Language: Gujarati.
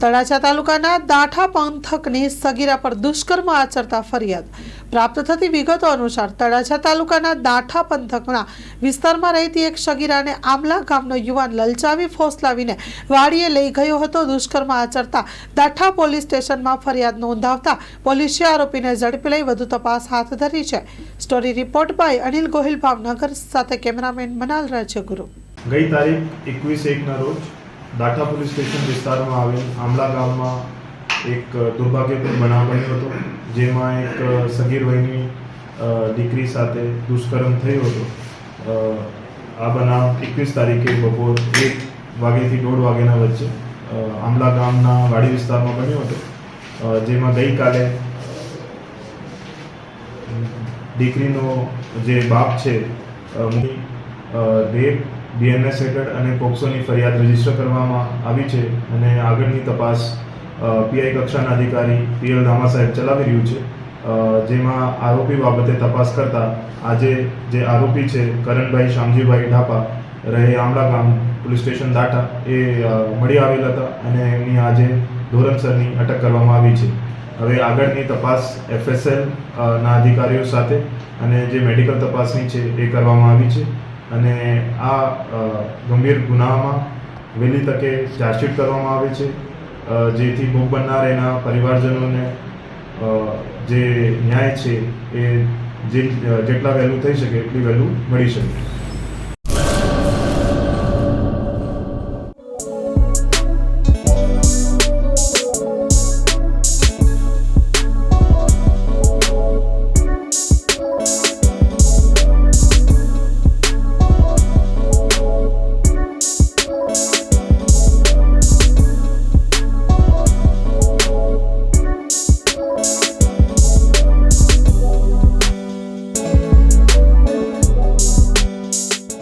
તળાજા તાલુકાના દાઠા પંથકની સગીરા પર દુષ્કર્મ આચરતા ફરિયાદ પ્રાપ્ત થતી વિગતો અનુસાર તળાજા તાલુકાના દાઠા પંથકના વિસ્તારમાં રહેતી એક સગીરાને આમલા ગામનો યુવાન લલચાવી ફોસલાવીને વાડીએ લઈ ગયો હતો। દુષ્કર્મ આચરતા દાઠા પોલીસ સ્ટેશનમાં ફરિયાદ નોંધાવતા પોલીસે આરોપીને ઝડપી લઈ વધુ તપાસ હાથ ધરી છે। Story report by Anil Gohil Bhavnagar સાથે કેમેરામેન મનાલ રાજ્યગુરુ। ગઈ તારીખ 21/1 રોજ દાઠા પોલીસ સ્ટેશન વિસ્તારમાં આવેલ આમલા ગામમાં એક દુર્ભાગ્યપૂર્ણ બનાવ બન્યો હતો, જેમાં એક સગીર વયની દીકરી સાથે દુષ્કર્મ થયો હતો। આ બનાવ 21 તારીખે બપોર 1 વાગ્યાથી 1:30 વાગ્યાના વચ્ચે આમલા ગામના વાડી વિસ્તારમાં બન્યો હતો, જેમાં ગઈકાલે દીકરીનો જે બાપ છે રેપ બીએનએસ હેઠળ અને પોક્સોની ફરિયાદ રજીસ્ટર કરવામાં આવી છે અને આગળની તપાસ પીઆઈ કક્ષાના અધિકારી પીએલ ધામા સાહેબ ચલાવી રહ્યું છે, જેમાં આરોપી બાબતે તપાસ કરતા આજે જે આરોપી છે કરણભાઈ શામજીભાઈ ઢાપા રહે આમલા ગામ પોલીસ સ્ટેશન દાઠા એ મળી આવેલ હતા અને એમની આજે ધોરણસરની અટક કરવામાં આવી છે। હવે આગળની તપાસ એફએસએલ ના અધિકારીઓ સાથે અને જે મેડિકલ તપાસની છે એ કરવામાં આવી છે અને આ ગંભીર ગુનામાં વહેલી તકે ચાર્જશીટ કરવામાં આવે છે, જેથી ભોગ બનનાર એના પરિવારજનોને જે ન્યાય છે એ જેટલા વહેલું થઈ શકે એટલી વહેલું મળી શકે।